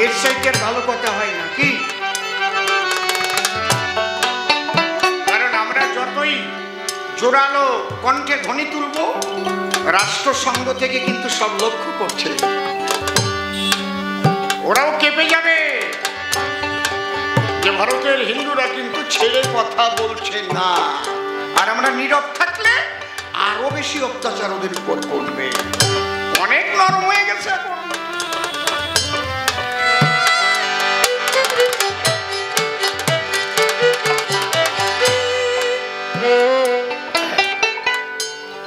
এর চাইতে ভালো কথা হয় না কি? কারণ আমরা যতই জোরালো কণ্ঠে ধ্বনি তুলব, রাষ্ট্রসংঘ থেকে কিন্তু সব লক্ষ্য করছে, ওরাও কেঁপে যাবে যে ভারতের হিন্দুরা কিন্তু ছেড়ে কথা বলছে না। আর আমরা নীরব থাকলে আরো বেশি অত্যাচার ওদের উপর পড়বে। অনেক নরম হয়ে গেছে এখন।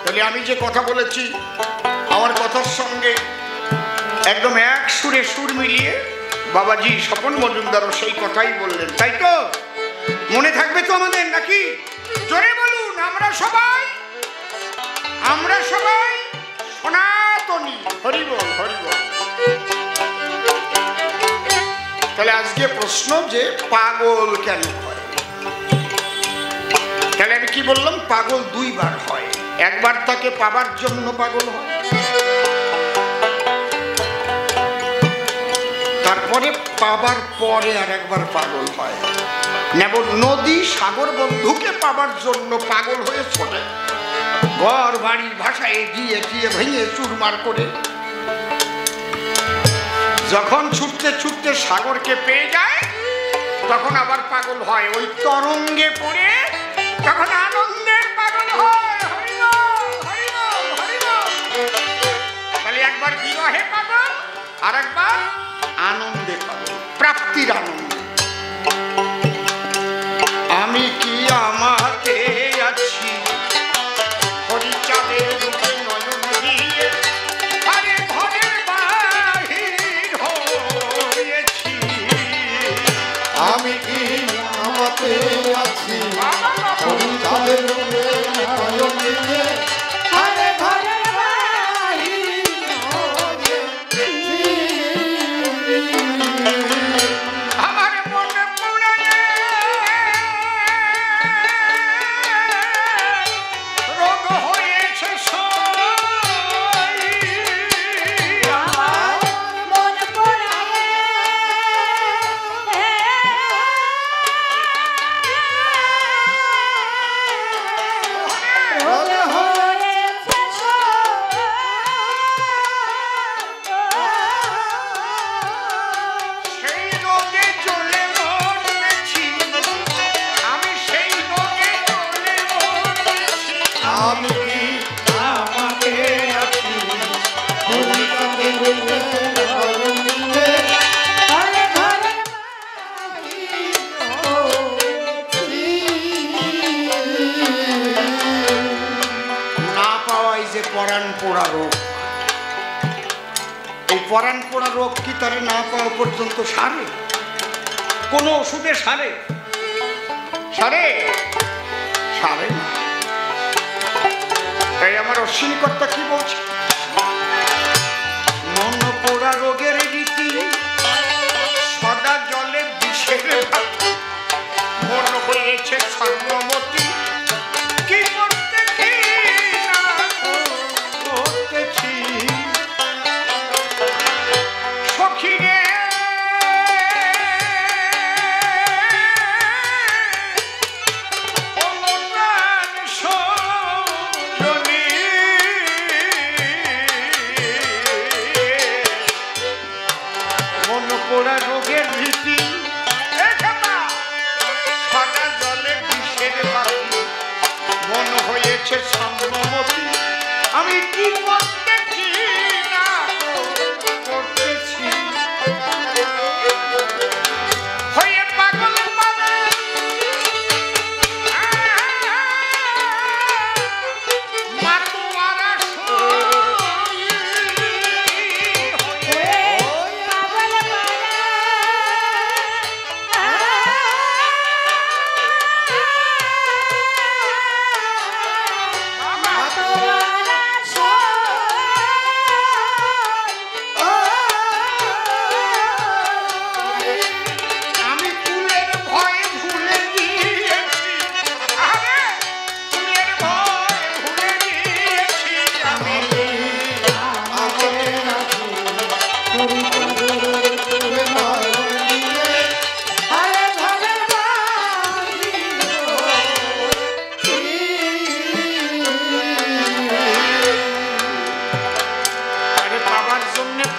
তাহলে আমি যে কথা বলেছি, আমার কথার সঙ্গে একদম এক সুরে সুর মিলিয়ে বাবাজি স্বপন মজুমদারও সেই কথাই বললেন, তাই তো? মনে থাকবে তো আমাদের নাকি? জোরে বলুন, আমরা সবাই সনাতনী। হরি বল, হরি বল। তাহলে আজকে প্রশ্ন যে পাগল কেন হয়? তাহলে আমি কি বললাম? পাগল দুইবার হয়। একবার তাকে পাবার জন্য পাগল হয়, তারপরে পাবার পরে আর একবার পাগল হয়। নদী সাগর বন্ধুকে পাবার জন্য পাগল হয়ে ছোটে, ঘর বাড়ি ভাষায় গিয়ে গিয়ে ভেঙে চুরমার করে। যখন ছুটতে ছুটতে সাগরকে পেয়ে যায়, তখন আবার পাগল হয়। ওই তরঙ্গে পড়ে তখন আনন্দের পাগল হয়। তাহলে একবার বিরহে পাগল, আর একবার আনন্দে পাগল, প্রাপ্তির আনন্দ। আমি কি আমাকে আছি হরিচাঁদের রূপে নয়ন দিয়ে, আরে ঘরের বাহির হয়েছি। আমি কি আমাকে আছি হরিচাঁদের রূপে নয়ন দিয়ে, আরে ঘরের বাহির হয়েছি। আমার মনে পড়ে রোগ হয়েছে পরাণ পোড়া রোগ। এই পরাণ পোড়া রোগ কি তারে না পাওয়া পর্যন্ত সারে? কোন ওষুধে সারে? সারে না। তাই আমার অশ্বিনীকর্তা কি বলছে? মন পোড়া রোগের রীতি সদা জলে বিষের ভাতি, মন হয়েছে স্বর্ণমতি, কি করতে কি না করতেছি। সখী রে পোড়া রোগের ভীতি, সাদা জলে বিষের বাতি, মন হয়েছে স্বর্ণমতি, আমি কি করতে কি না করতেছি। হয়ে পাগল মাতুয়ারা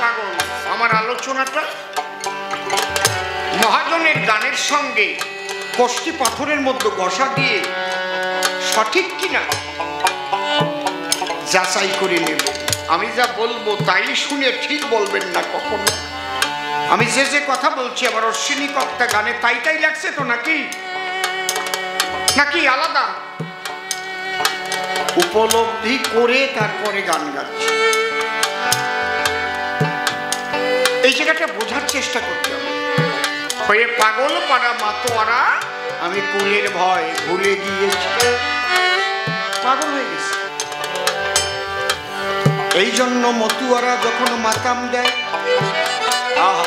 পাগল, আমার আলোচনাটা মহাজনের গানের সঙ্গে কষ্টি পাথরের মধ্যে ঘষা দিয়ে সঠিক কিনা যাচাই করে নেব। আমি যা বলবো তাই শুনে ঠিক বলবেন না কখনো। আমি যে যে কথা বলছি আবার অশ্বিনী কর্তা গানে তাই তাই লাগছে তো নাকি নাকি আলাদা উপলব্ধি করে তারপরে গান গাচ্ছি। এই জায়গাটা বোঝার চেষ্টা করতে হবে। হয়ে পাগল পাড়া মাতোয়ারা আমি কুলের ভয় ভুলে গিয়েছি, পাগল হয়ে গেছে। এই জন্য মতুয়ারা যখন মাতাম দেয়, আহা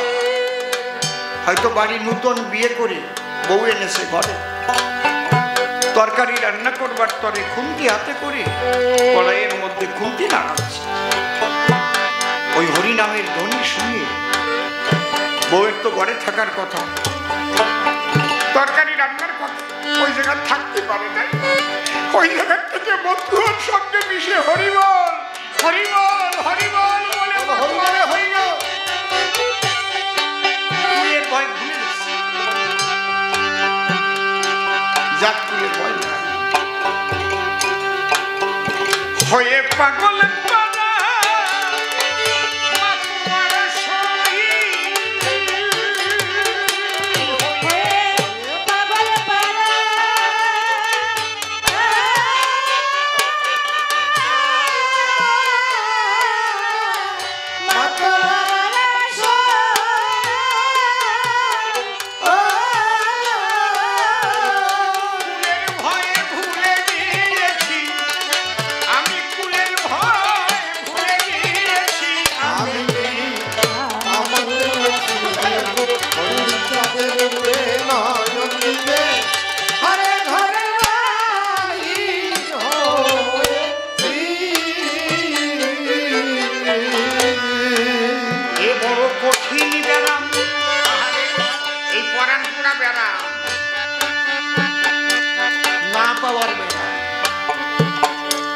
হয়তো বাড়ি নতুন বিয়ে করে বউ এনেছে ঘরে, তরকারি রান্না করবার তরে খুন্তি হাতে করে কড়াইয়ের মধ্যে খুন্তি নাড়াচ্ছে, ওই হরিনামের ধ্বনি শুনে বউয়ের তো ঘরে থাকার কথা, তরকারি রান্নার কথা, ওই জায়গায় থাকতে পারে না। ওই জায়গার থেকে মতুয়ার সঙ্গে মিশে হরিবল হরিবল হরিবল বলে হরিবলে হইল, কুলের ভয় ভুলে গেছে। যাক কুলের ভয় না, হয়ে পাগল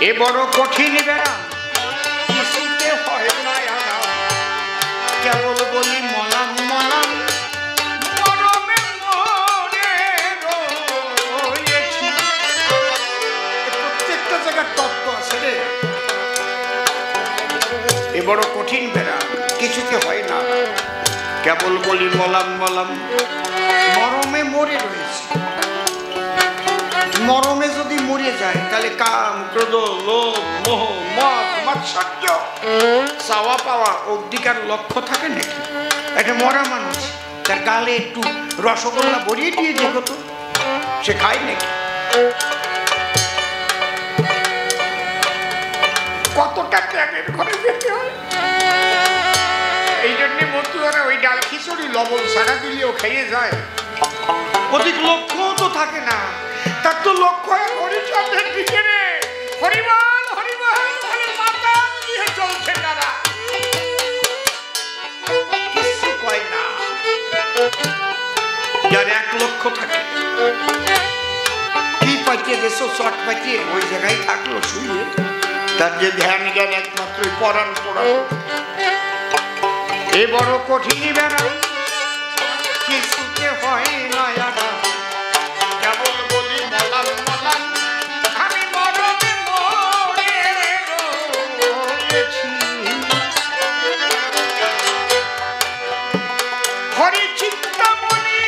এ বড় কঠিন বেড়া কিছুতে হয় না আরাম, কেবল বলি মলাম মলাম মরমে মরে রয়েছি। প্রত্যেকটা জায়গার তত্ত্ব আছে রে। এ বড় কঠিন বেড়া কিছুতে হয় না, কেবল বলি মলাম মলাম মরমে মরে রয়েছে। মরমে যদি মরে যায় তাহলে কাম ক্রোধ লোভ মোহ মদ মাৎসর্য চাওয়া পাওয়া অধিকার লক্ষ্য থাকে নাকি? একটা মরা মানুষ তার গালে একটু রসগোল্লা ভরিয়ে দিয়ে দেখো তো, সে খায় নাকি? কতটা ত্যাগের ঘরে যেতে হয়। এই জন্যে মতুয়ারা ওই ডাল খিচুড়ি লবণ সারা দিলেও খেয়ে যায়, অধিক লক্ষ্যও তো থাকে না। তার তো লক্ষ্য হরিচন্দ্রের দিকে রে, হরিবল হরিবল বলে মাতা দিয়ে চলছে তারা, কিছু কয় না। যার এক লক্ষ্য থাকে, কি পাইতে দেশো চট পাইতে ওই জায়গায় থাকলো শুয়ে, তার যে ধ্যান জ্ঞান একমাত্র পরাণ পড়ানো। এ বড় কঠিন বেড়া কিছুতে হয় না আরাম, কেবল বলি মলাম মলাম আমি মরমে মরে রয়েছি। হরি চিন্তামণি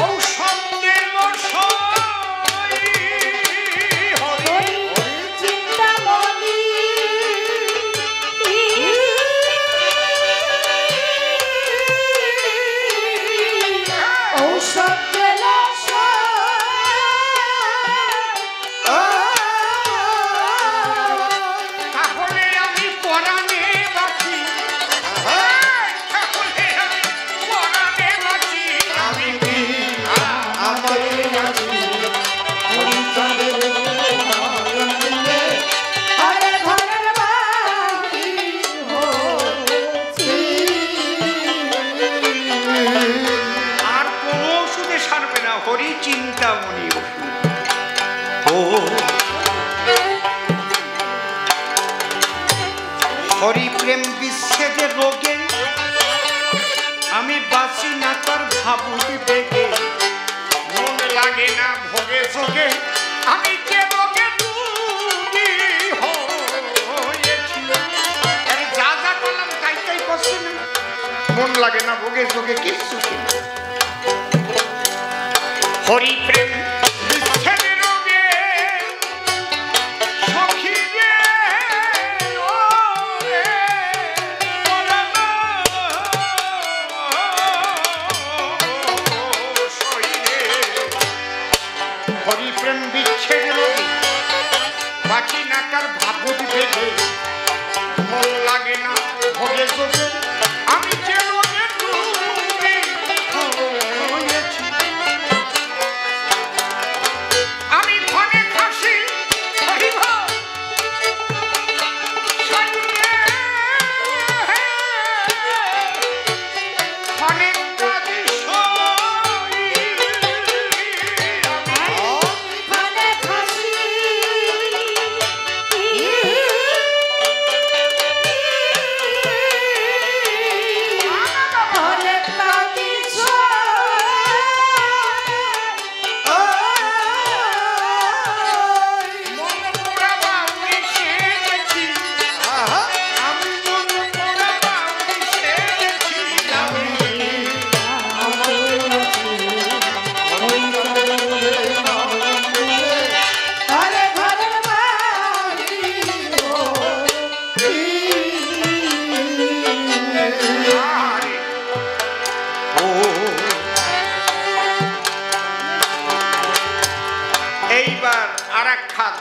ঔষধের হরি চিন্তামণি প্রেম বিচ্ছেদের রোগে আমি বাঁচি না তার ভাবুতি বেগে, মন লাগে না ভোগে যোগে আমি যে রোগে রোগী হয়েছি। আরে যা যা করলাম তাই তাই করছি না, মন লাগে না ভোগে যোগে কিচ্ছু ছিল। হরি প্রেম বিচ্ছেদের রোগে সখী রে ওরে শরীরে, হরি প্রেম বিচ্ছেদের রোগে বাঁচি না তার ভাবুতি বেগে, মন লাগে না ভোগে যোগে আমি যে রোগের রোগী হয়েছি। আমি ফনে খাসি হরিব সঙ্গে ফনে কাঁদি সই, মানে খাসি ফলে পাতি মন পোড়া বাউরি সেজেছি, আমি মন পোড়া বাউরি সেজেছি। আরে ঘরের বাড়ি আরে ও এইবার আর এক খাত।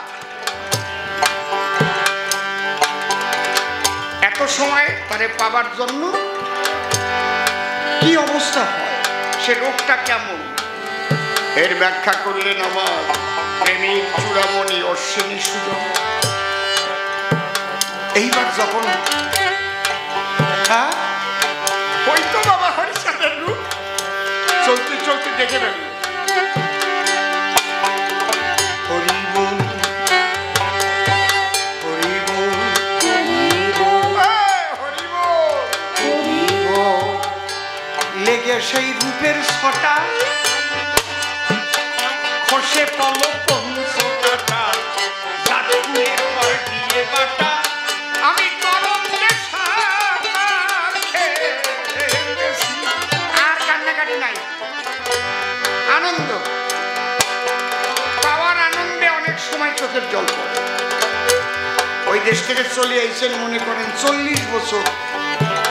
এত সময় তারে পাবার জন্য কি অবস্থা হয়, সে রোগটা কেমন, এর ব্যাখ্যা করলেন আমার প্রেমিক চূড়ামণি অশ্বিনী সুজন। এইবার যখন হ্যাঁ ওই তো বাবা হরিচাঁদের রূপ চলতে চলতে দেখে নেন, হরি বল হরি বল হরি বল, লেগে সেই রূপের ছটা খসে পল পঞ্চটা জাদুয়ের ঘর দিয়ে বাটা আমি করমে সার খেয়েছি। আর কান্নাকাটি নাই, আনন্দ পাওয়ার আনন্দে অনেক সময় চোখের জল পড়ে। ওই দেশ থেকে চলে আইছেন মনে করেন 40 বছর,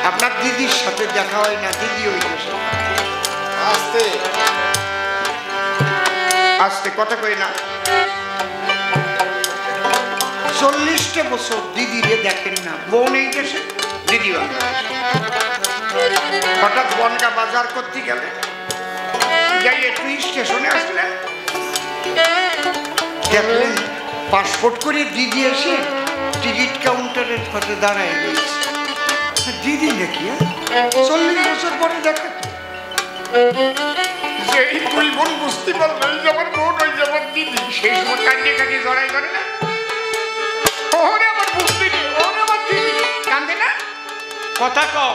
আপনার দিদির সাথে দেখা হয় না, দিদি ওই দেশে। আস্তে আস্তে কথা কই না, 40টা বছর দিদিরে দেখেন না, বোন এই দেশে দিদি বাংলাদেশে। হঠাৎ বনগা বাজার করতে গেলে যাই একটু স্টেশনে আসলেন, দেখলেন পাসপোর্ট করে দিদি এসে টিকিট কাউন্টারের পাশে দাঁড়ায় রয়েছে। দিদি নাকি 40 বছর পরে দেখা, যেই দুই বোন বুঝতে পারলো এই যে আমার বোন ওই যে আমার দিদি, সেই সময় কান্ডে কাটিয়ে জড়াই করে না, ওরে আমার বুঝতে নেই, ওরে আমার দিদি কান্দে না, কথা কও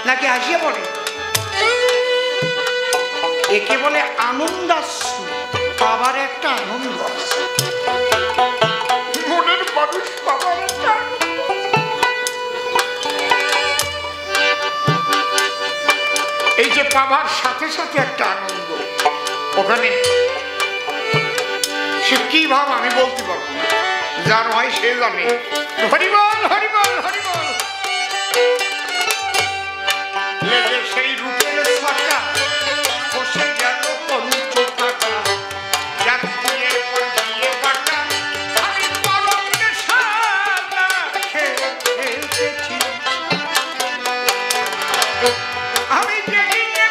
নাকি হাসিয়ে পড়ে, একে বলে আনন্দাশ্রু। বাবার একটা আনন্দ আছে, মনের মানুষ বাবার একটা এই যে পাবার সাথে সাথে একটা আনন্দ, ওখানে সে কি ভাব আমি বলতে পারবো না, যার হয় সে জানে। হরিবল হরিবল হরিবল, লেগে সেই রূপের ছটা বসে গেল পঞ্চটা জাতীয় দিয়ে বাটা আমি পরমে সাদা খেয়েছি। আমি যেদিকে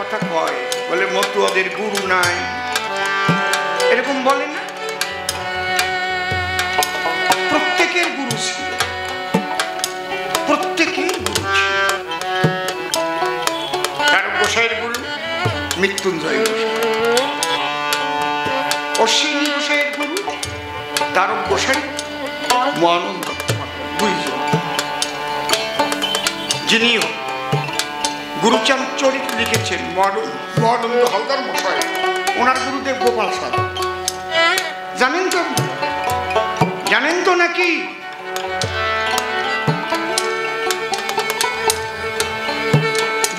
কথা কয়, বলে মতুয়াদের গুরু নাই, এরকম বলে না? প্রত্যেকের গুরু ছিল, প্রত্যেকের গুরু ছিল। তারক গোসাইয়ের গুরু মৃত্যুঞ্জয় গোসাই, অশ্বিনী গোসাইয়ের গুরু তারক গোসাই, মহানন্দ, দুইজন। যিনি গুরুচাঁদ চরিত লিখেছেন মহানন্দ হালদার মশাই, ওনার গুরুদেব গোপাল সাধু। জানেন তো, জানেন তো নাকি?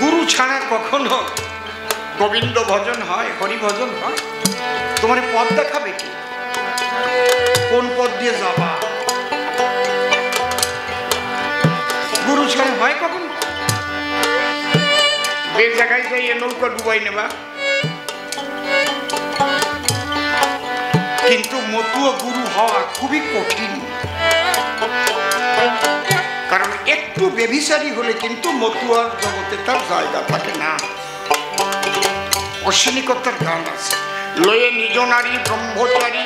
গুরু ছাড়া কখনো গোবিন্দ ভজন হয়, হরি ভজন হয়? তোমার পথ দেখাবে কি, কোন পথ দিয়ে যাবা? গুরু ছাড়া হয় কখনো? বেশ জায়গায় যাইয়ে নৌকা ডুবাই নেবা, কিন্তু মতুয়া গুরু হওয়া খুবই কঠিন। কারণ একটু বেভিচারী হলে কিন্তু মতুয়ার জগতে তার জায়গা থাকে না। অশ্বিনীকতার গান আছে, লয়ে নিজ নারী ব্রহ্মচারী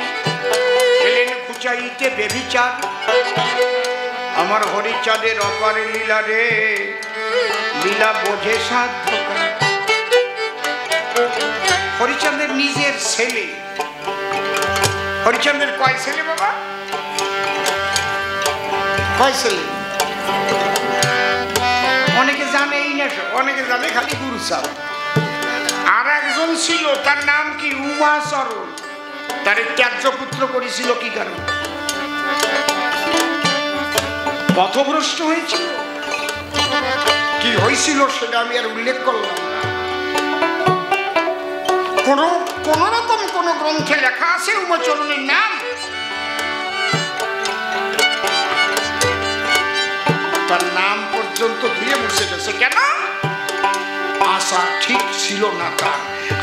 এলেন খুচাইতে বেভিচার, আমার হরিচাঁদের অপারে লীলা রে, লীলা বোঝে সাধ্য। হরিচাঁদের নিজের ছেলে, হরিচাঁদের কয় ছেলে বাবা? কয় ছেলে? অনেকে জানেই না, অনেকে জানে খালি গুরুচাঁদ। আর একজন ছিল, তার নাম কি উমাচরণ, তার ত্যায্য পুত্র করেছিল কি কারণ? পথভ্রষ্ট হয়েছিল। কি হয়েছিল সেটা আমি আর উল্লেখ করলাম না। কোন রকম কোন গ্রন্থে লেখা আছে উমাচরণের নাম? তার নাম পর্যন্ত ধুয়ে মুছে গেছে। কেন? আশা ঠিক ছিল না তার।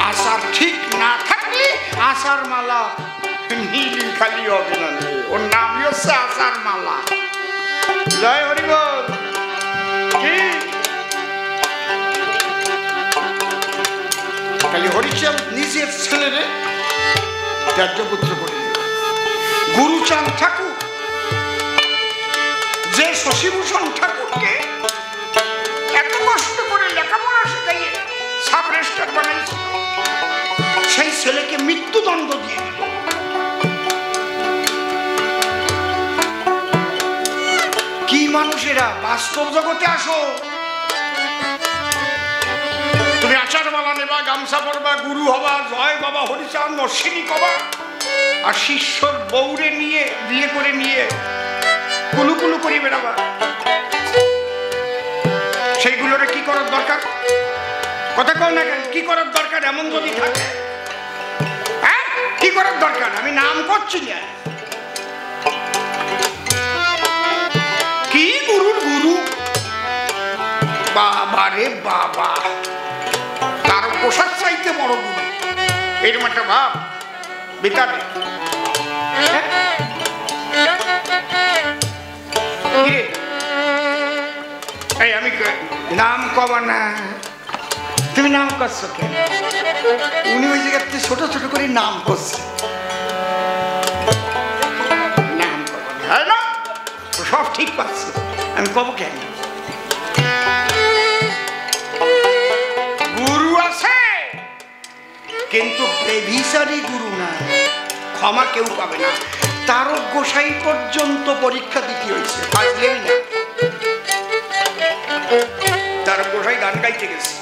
আশার ঠিক না থাকলে আশার মালা নীল খালি হবে না। ওর নামই হচ্ছে আশার মালা। জয় হরিবল। কি খালি হরিচাঁদ নিজের ছেলেরে ত্যায্যপুত্র করে দিল। গুরুচাঁদ ঠাকুর যে শশীভূষণ ঠাকুরকে এত কষ্ট করে লেখাপড়া শেখাইয়ে সাব রেজিস্ট্রার বানাইছিল, সেই ছেলেকে মৃত্যুদণ্ড দিয়ে দিল। কি মানুষেরা! বাস্তব জগতে আসো। তুমি আচারমালা নেবা, গামছা পরবা, গুরু হবা, জয় বাবা হরিচাঁদ অশ্বিনী কবা, আর শিষ্যর বউরে নিয়ে বিয়ে করে নিয়ে কুলুকুলু করে বেড়াবা। সেইগুলোরে কি করার দরকার? কথা কও না কেন? কি করার দরকার এমন যদি থাকে? হ্যাঁ, কি করার দরকার? আমি নাম করছি না। কি গুরুর গুরু! বাবা রে বাবা, তার পোশাক চাইতে বড় গুরু। এরকম একটা ভাব বেকার। এই আমি নাম কবা না, তুমি নাম করছো কেন? উনি ওই জায়গাতে ছোট ছোট করে নাম করছে। নাম কবা না, সব ঠিক পাচ্ছে, আমি কব কেন? গুরু আছে, কিন্তু বেভিচারী গুরু না, ক্ষমা কেউ পাবে না। তারক গোসাই পর্যন্ত পরীক্ষা দিতে হয়েছে, পারলেই না। তারক গোসাই গান গাইতে গেছে,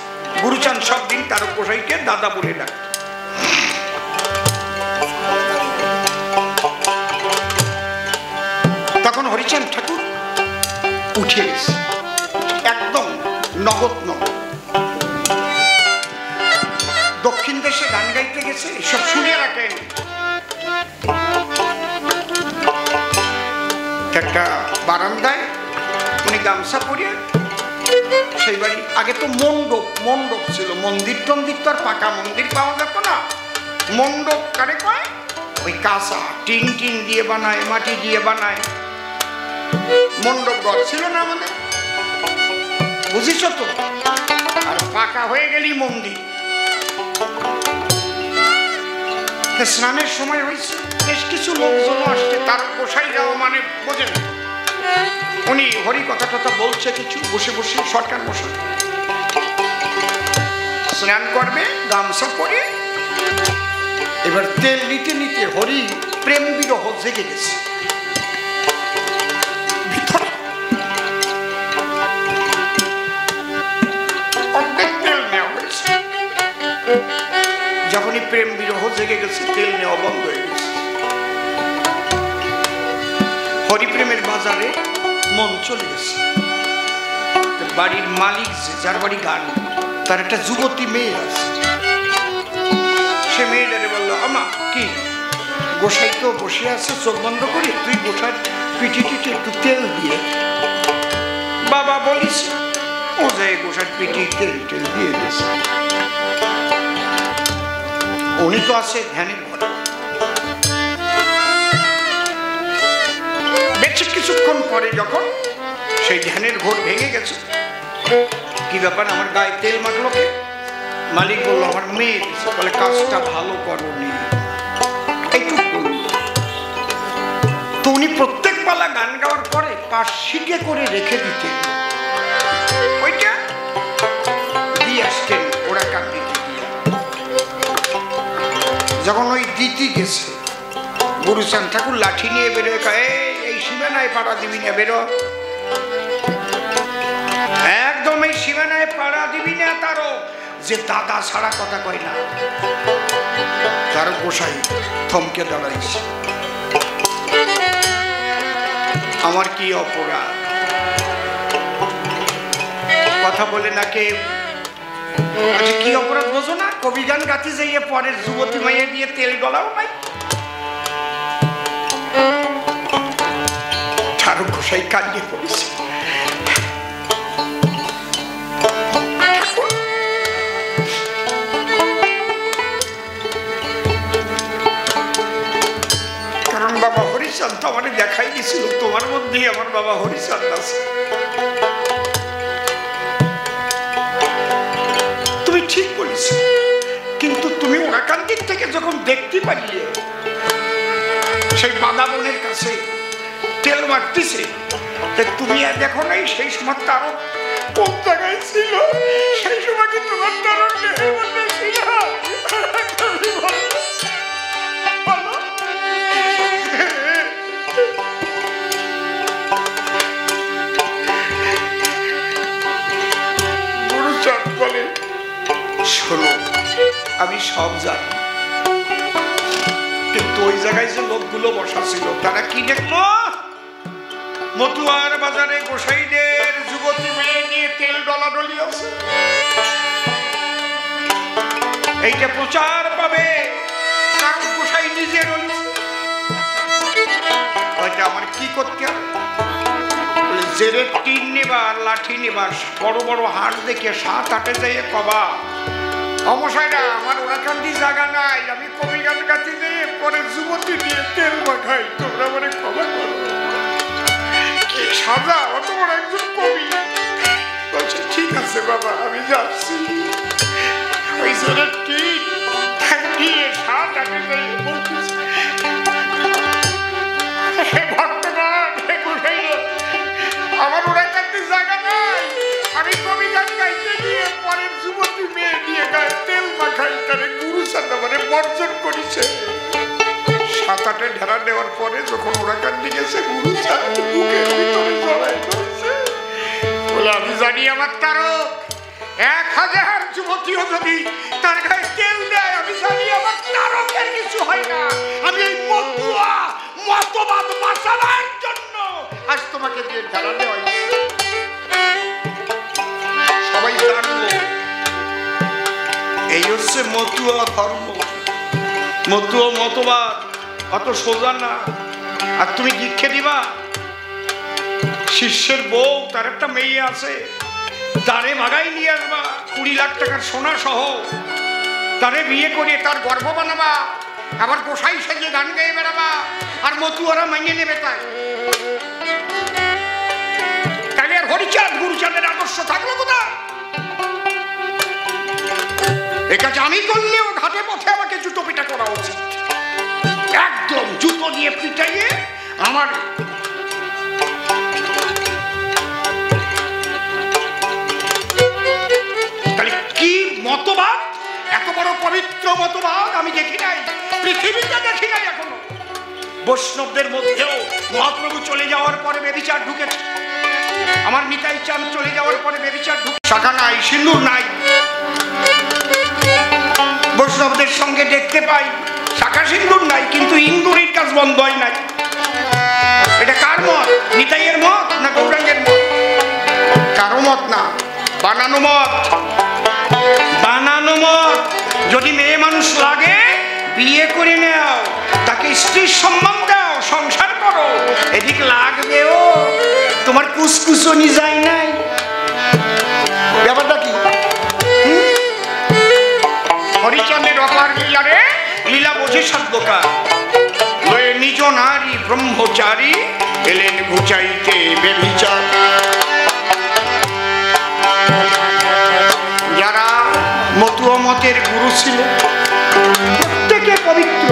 গুরুচাঁদ সব দিন তারক গোসাইকে দাদা বলে ডাক। তখন হরিচাঁদ ঠাকুর উঠে গেছে, একদম নগদ নগদ। দক্ষিণ দেশে গান গাইতে গেছে, সব শুনে রাখেন। একটা বারান্দায় উনি গামছা পরিয়ে, সেই বাড়ি আগে তো মণ্ডপ মণ্ডপ ছিল, মন্দির টন্দির তো আর পাকা মন্দির পাওয়া যেত না। মণ্ডপ কারে কয়? ওই কাঁচা টিন টিন দিয়ে বানায়, মাটি দিয়ে বানায়। মণ্ডপ ঘর ছিল না আমাদের, বুঝিস তো? আর পাকা হয়ে গেলি মন্দির। স্নানের সময় হয়েছে, বেশ কিছু লোকজন আসছে, তার গোসাই যাওয়া মানে বোঝেন, উনি হরি কথা টথা বলছে কিছু, বসে বসে সরকার বসে স্নান করবে গামছা পরে। এবার তেল নিতে নিতে হরি প্রেম বিরহ জেগে গেছে ভিতরে, অর্ধেক তেল নেওয়া হয়েছে। যখনই প্রেম বিরহ জেগে গেছে তেল নেওয়া বন্ধ হয়ে গেছে। হরিপ্রেমের বাজারে মন চলে গেছে। বাড়ির মালিক যে, যার বাড়ি গান, তার একটা যুবতী মেয়ে আছে। সে মেয়েটারে বললো, আমা কি গোসাই তো বসে আছে, চোখ বন্ধ করি, তুই গোসার পিঠে টিঠে একটু তেল দিয়ে। বাবা বলিস, ও যায় গোসার পিঠে তেল টেল দিয়ে গেছে। উনি তো আছে ধ্যানের ঘরে। বেশ কিছুক্ষণ পরে যখন সেই ধ্যানের ঘোর ভেঙে গেছে, কি ব্যাপার আমার গায়ে তেল মাখলো কে? মালিক বললো, আমার মেয়ে। বলে, কাজটা ভালো করনি, এইটুকু বলল। তো উনি প্রত্যেক পালা গান গাওয়ার পরে পাশ শিটে করে রেখে দিতেন, ওইটা দিয়ে আসতেন ওরা কান দিতে দিয়ে। যখন ওই দিতে গেছে, গুরুচান ঠাকুর লাঠি নিয়ে বেরোয়, এই সীমানায় পাড়া দিবি না, বেরো, একদম এই সীমানায় পাড়া দিবি না। তারও যে দাদা ছাড়া কথা কয় না, তার গোসাই থমকে দাঁড়াইছে। আমার কি অপরাধ? কথা বলে না কে? কি অপরাধ বোঝো না? কবি গান গাতে যাইয়ে পরের যুবতী মাইয়ে দিয়ে তেল গলাও নাই। তার গোসাই কান্দিয়ে পড়েছে। কারণ বাবা হরিচাঁদ তো আমাকে দেখাই দিয়েছিল, তোমার মধ্যেই আমার বাবা হরিচাঁদ আছে। তুমি ঠিক বলেছ, কিন্তু তুমি ওরাকান্দির থেকে যখন দেখতে পারিয়ে সেই বাদা বোনের কাছে তেল মারতেছে, তুমি আর দেখো নাই সেই সময় তারও কোন জায়গায় ছিল? সেই সময় কি তোমার তারও ছিল? গুরুচাঁদ বলে, শোনো, আমি সব জানি, কিন্তু ওই জায়গায় যে লোকগুলো বসা ছিল তারা কি দেখলো? মতুয়ার বাজারে গোসাইদের যুবতী মেয়ে নিয়ে তেল ডলাডলি আছে। এইটা প্রচার পাবে, কারণ গোসাই নিজে রয়েছে। ওইটা আমার কি করতে হবে? জেরের টিন নেবার, লাঠি নেবার, বড় বড় হাট দেখে 7-8 যাইয়ে কবা, অমশাইরা আমার ওরাকান্দি জায়গা নাই, আমি কবি গান গাতে যেয়ে পরে যুবতী নিয়ে তেল মাখাই, তোমরা মানে কবা করো। কি সাজা, অত বড় একজন কবি। বলছে, ঠিক আছে বাবা, আমি যাচ্ছি। ওই জেরের টিন নিয়ে 7-8 যাইয়ে বলতেছে, ভক্তগণ, আমার ওরাকান্দি জায়গা নাই, আমি কবি গান গাইতে গিয়ে পরের যুবতী মেয়ে দিয়ে গায়ে তেল মাখাই, তারে গুরুচাঁদ মানে বর্জন করেছে। 7-8 ঢেরা দেওয়ার পরে যখন ওরাকান্দি গেছে, গুরুচাঁদ বুকের ভিতরে জড়াই ধরছে, বলে, আমি জানি আমার তারক 1000 যুবতীও যদি তার গায়ে তেল দেয়, আমি জানি আমার তারকের কিছু হয় না। আমি এই মতুয়া মতবাদ বাঁচাবার জন্য আজ তোমাকে দিয়ে ঢেরা দেওয়া। সবাই জানলো এই হচ্ছে মতুয়া ধর্ম, মতুয়া মতবাদ, অত সোজা না। আর তুমি দীক্ষা দিবা, শিষ্যের বউ, তার একটা মেয়ে আছে, তারে ভাগাই নিয়ে আসবা 20 লাখ টাকার সোনা সহ, তারে বিয়ে করে তার গর্ভ বানাবা, আবার গোসাই সেজে গান গায়ে বেড়াবা, আর মতুয়ারা মাইনে নেবে। তাইলে আর হরিচাঁদ গুরুচাঁদের আদর্শ থাকলো কোথায়? এ কাজ আমি করলেও ঘাটে পথে আমাকে জুতো পিটা করা উচিত। একদম জুতো দিয়ে পিটাইয়ে আমার তাহলে কি মতবাদ, এত বড় পবিত্র মতবাদ আমি দেখি নাই, পৃথিবীতে দেখি নাই এখনো। বৈষ্ণবদের মধ্যেও মহাপ্রভু চলে যাওয়ার পরে ব্যভিচার ঢুকেছে, আমার নিতাই চাঁদ চলে যাওয়ার পরে ব্যভিচার ঢুকে, শাখা নাই, সিঁদুর নাই। বৈষ্ণবদের সঙ্গে দেখতে পাই শাখা সিঁদুর নাই, কিন্তু ইন্দুরির কাজ বন্ধ হয় নাই। এটা কার মত? নিতাইয়ের মত না গৌরাঙ্গের মত? কারো মত না, বানানো মত, বানানো মত। যদি মেয়ে মানুষ লাগে বিয়ে করে নাও, তাকে স্ত্রীর সম্মান দাও, সংসার করো। এদিক লাগবেও তোমার কুসকুসনি যায় নাই, ব্যাপারটা কি? হরিচন্দ্রের অপার লীলারে লীলা বোঝে সাধ্যকার, লয়ে নিজ নারী ব্রহ্মচারী এলেন ঘুচাইতে বেবিচার। যারা মতুয়া মতের গুরু ছিল প্রত্যেকে পবিত্র।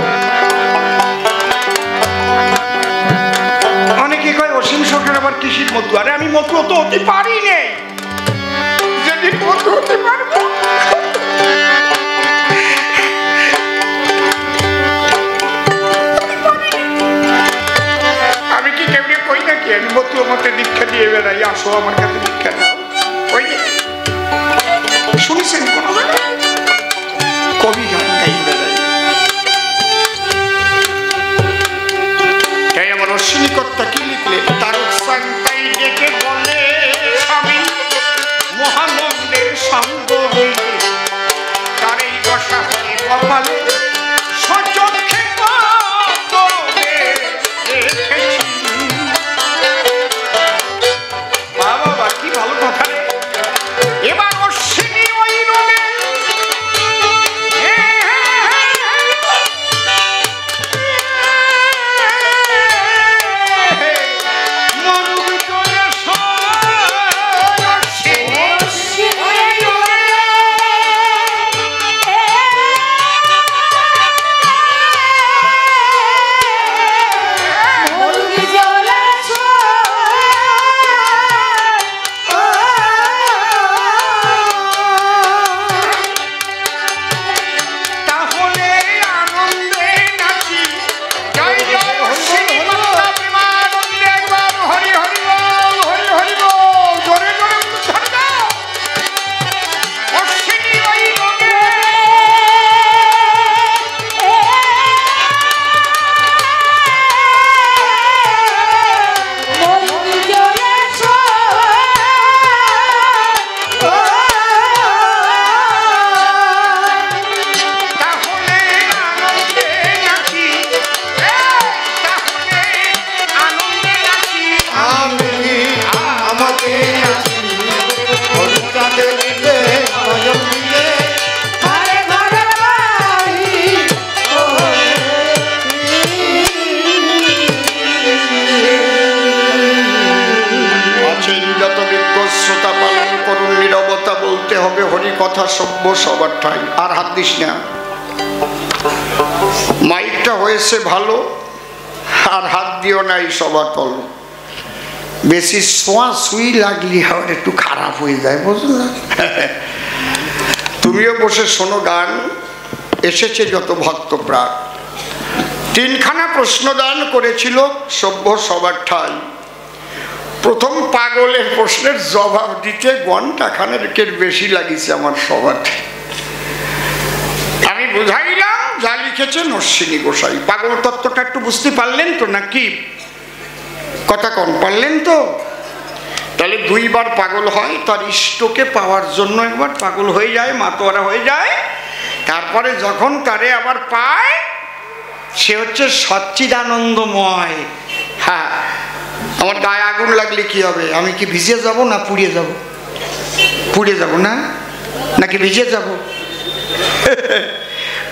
অনেকে কয় অসীম সরকার আবার কৃষির মতু। আরে আমি মতুয়া তো হতে পারি নেই, যেদিন মতু হতে পারবো আমি কি কেমনি কই নাকি আমি মতুয়া মতের দীক্ষা দিয়ে বেড়াই, আসো আমার কাছে দীক্ষা নাও। ওই শুনেছেন কোন কবি গান গাই বেড়াই, তাই আমার অশ্বিনীকর্তা কি লিখলে, তার সাংতাই ডেকে বলে স্বামী মহানন্দের সঙ্গ হইলে, তার এই দশা হয়ে কপালে সচক্ষে দেখেছি। বাবা কি ভালো কথা রে। এবার অশ্বিনী ওই রোগে কথা সভ্য সবার ঠাই। আর হাত দিস না, মাইকটা হয়েছে ভালো, আর হাত দিও নাই সবার তল। বেশি ছোঁয়া ছুঁই লাগলি আবার একটু খারাপ হয়ে যায়, বুঝলে? তুমিও বসে শোনো গান। এসেছে যত ভক্ত প্রাণ, তিনখানা প্রশ্ন দান করেছিল সভ্য সবার ঠাই। প্রথম পাগলের প্রশ্নের জবাব দিতে ঘন্টাখানেকের বেশি লাগিছে আমার সবার। আমি বুঝাইলাম যা লিখেছেন অশ্বিনী গোসাই। পাগল তত্ত্বটা একটু বুঝতে পারলেন তো নাকি? কথা কম পারলেন তো? তাহলে দুইবার পাগল হয়, তার ইষ্টকে পাওয়ার জন্য একবার পাগল হয়ে যায়, মাতোয়ারা হয়ে যায়। তারপরে যখন তারে আবার পায়, সে হচ্ছে সচ্চিদানন্দময়। হ্যাঁ, আমার গায়ে আগুন লাগলে কি হবে? আমি কি ভিজে যাব না পুড়িয়ে যাব? পুড়িয়ে যাব না, নাকি ভিজে যাব?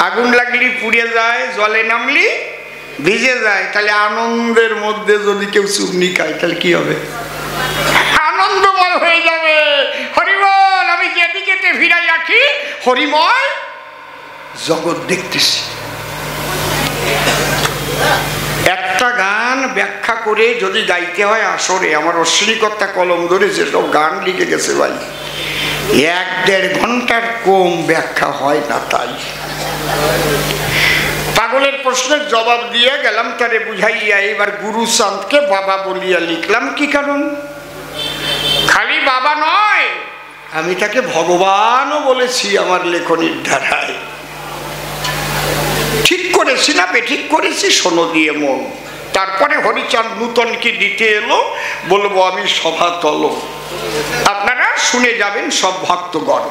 আগুন লাগলি পুড়িয়ে যায়, জলে নামলি ভিজে যায়। তাহলে আনন্দের মধ্যে যদি কেউ চুবনি খায় তাহলে কি হবে? আনন্দময় হয়ে যাবে। হরিবল। আমি যেদিকে ভিড়াই রাখি হরিময় জগৎ দেখতেছি। একটা গান ব্যাখ্যা করে যদি গাইতে হয় আসরে, আমার অশ্বিনীকর্তা কলম ধরে যেসব গান লিখে গেছে ভাই, 1-1.5 ঘন্টার কম ব্যাখ্যা হয় না। তাই পাগলের প্রশ্নের জবাব দিয়ে গেলাম তারে বুঝাইয়া। এবার গুরুচাঁদকে বাবা বলিয়া লিখলাম। কি কারণ? খালি বাবা নয়, আমি তাকে ভগবানও বলেছি আমার লেখনীর ধারায়। ঠিক করেছি না বেঠিক করেছি শোনো দিয়ে মন। তারপরে হরিচাঁদ নূতন কি দিতে এলো, বলবো আমি সভা তল, আপনারা শুনে যাবেন সব ভক্তগণ।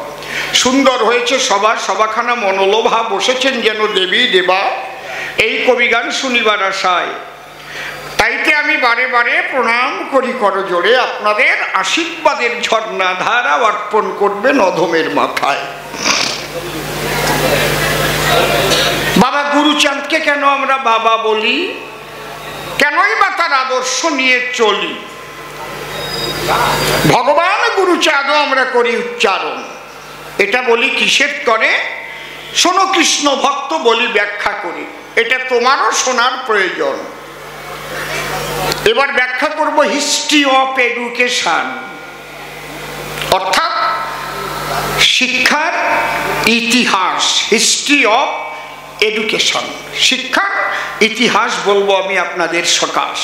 সুন্দর হয়েছে সভা, সভাখানা মনোলোভা, বসেছেন যেন দেবী দেবা এই কবিগান শুনিবার আশায়। তাইতে আমি বারে বারে প্রণাম করি করজোড়ে, আপনাদের আশীর্বাদের ঝর্ণা ধারা অর্পণ করবেন অধমের মাথায়। বাবা গুরুচাঁদকে কেন আমরা বাবা বলি, কেনই বা তার আদর্শ নিয়ে চলি? ভগবান গুরুচাঁদও আমরা করি উচ্চারণ। এটা বলি কিসের করে? শোনো কৃষ্ণ ভক্ত বলি ব্যাখ্যা করি, এটা তোমারও শোনার প্রয়োজন। এবার ব্যাখ্যা করব হিস্ট্রি অফ এডুকেশন, অর্থাৎ শিক্ষার ইতিহাস। হিস্ট্রি অফ এডুকেশন, শিক্ষার ইতিহাস বলবো আমি আপনাদের সকাশ।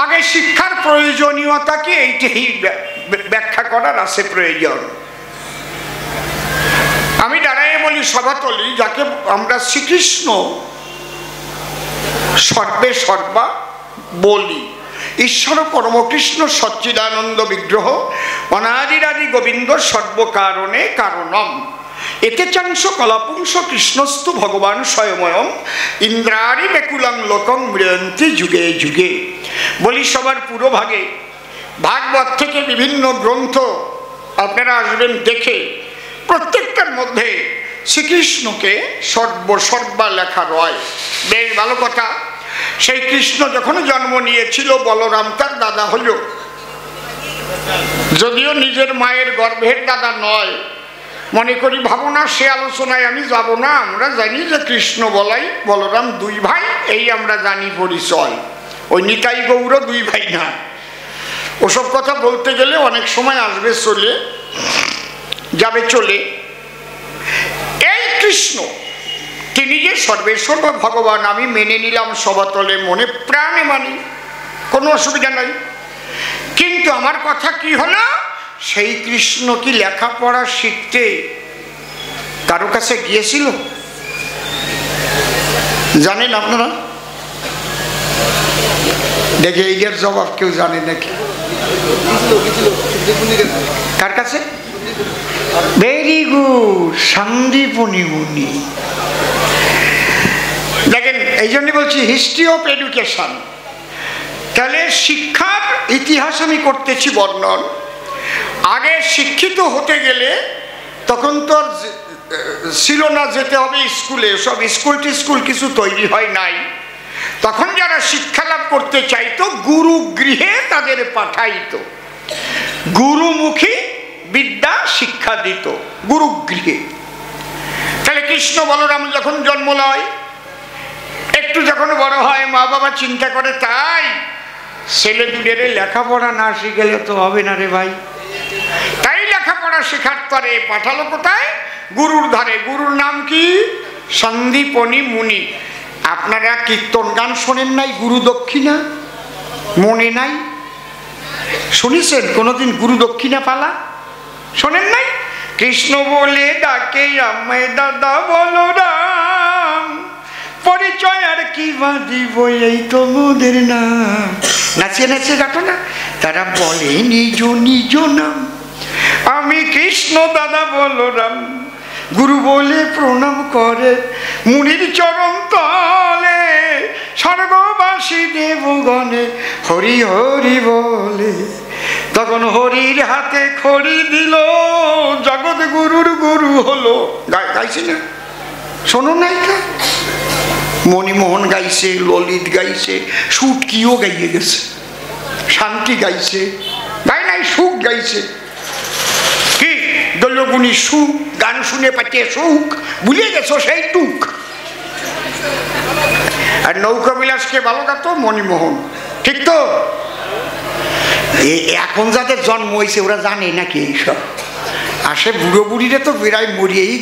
আগে শিক্ষার প্রয়োজনীয়তা কি এইটাই ব্যাখ্যা করার আছে প্রয়োজন। আমি দাঁড়াইয়ে বলি সভাতলি, যাকে আমরা শ্রীকৃষ্ণ সর্বে সর্বা বলি, ঈশ্বর পরমকৃষ্ণ সচ্চিদানন্দ বিগ্রহ অনাদিরাদি গোবিন্দ সর্বকারণে কারণম এতে চাংশ কলাপুংস কৃষ্ণস্তু ভগবান স্বয়ময়ম ইন্দ্রারি বেকুলং লোকং মৃয়ন্তি যুগে যুগে। বলি সবার পুরোভাগে ভাগবত থেকে বিভিন্ন গ্রন্থ আপনারা আসবেন দেখে, প্রত্যেকটার মধ্যে শ্রীকৃষ্ণকে সর্বসর্বা লেখা রয়। বেশ ভালো কথা। সেই কৃষ্ণ যখন জন্ম নিয়েছিল, বলরাম তার দাদা হল, যদিও নিজের মায়ের গর্ভের দাদা নয়। মনে করি ভাবনা সে আলোচনায় আমি যাব না। আমরা জানি যে কৃষ্ণ বলাই বলরাম দুই ভাই, এই আমরা জানি পরিচয়। ওই নিতাই গৌর দুই ভাই না। ওসব কথা বলতে গেলে অনেক সময় আসবে, চলে যাবে চলে। এই কৃষ্ণ তিনি যে সর্বেশ্বর ভগবান আমি মেনে নিলাম সবাতলে, মনে প্রাণে মানি, কোনো অসুবিধা নাই। কিন্তু আমার কথা কি হলো, সেই কৃষ্ণ কি লেখাপড়া শিখতে কারো কাছে গিয়েছিল? জানেন আপনারা? দেখে এইটার জবাব কেউ জানে নাকি? কার কাছে? ভেরি গুড, সন্দীপনী মুনি। দেখেন, এই জন্য বলছি হিস্ট্রি অফ এডুকেশন। তাহলে শিক্ষার ইতিহাস আমি করতেছি বর্ণন। আগে শিক্ষিত হতে গেলে তখন তো ছিল না যেতে হবে স্কুলে, সব স্কুল টিস্কুল কিছু তৈরি হয় নাই। তখন যারা শিক্ষা লাভ করতে চাইতো গুরু গৃহে তাদের পাঠাইতো, গুরুমুখী বিদ্যা শিক্ষা দিত গুরুগৃহে। তাহলে কৃষ্ণ বলরাম যখন জন্ম লয়, একটু যখন বড় হয়, মা বাবা চিন্তা করে তাই ছেলে দুটোরে লেখাপড়া না শিখেলে তো হবে না রে ভাই। তাই লেখাপড়া শেখার তরে পাঠালো কোথায়? গুরুর ধারে। গুরুর নাম কি? সন্দীপনী মুনি। আপনারা কীর্তন গান শোনেন নাই? গুরু দক্ষিণা মনে নাই? শুনেছেন কোনোদিন গুরু দক্ষিণা পালা? শোনেন নাই? কৃষ্ণ বলে ডাকে আমায় দাদা বলরাম, পরিচয় আর কি বা দিব এই তোমাদের নাম। নাচিয়ে নাচিয়ে ডাকো না, তারা বলে নিজ নিজ নাম। আমি কৃষ্ণ দাদা বলরাম, গুরু বলে প্রণাম করে মুনির চরণ তলে, স্বর্গবাসী দেবগণে হরি হরি বলে। তখন হরির হাতে খড়ি দিল, জগৎ গুরুর গুরু হলো। গাইছি না? শোনো নাই? মণিমোহন গাইছে, ললিত গাইছে, সুটকিও গাইয়ে গেছে, শান্তি গাইছে, গাই নাই সুখ গাইছে। কি দলগুনি সুখ, গান শুনে পাচ্ছে সুখ, ভুলে গেছো সেই টুক। আর নৌকা বিলাসকে ভালো গাতো মণিমোহন, ঠিক তো? এখন যাদের জন্ম হয়েছে ওরা জানে নাকি এইসব? আসে বুড়ো বুড়িরে তো বেড়াই মরিয়েই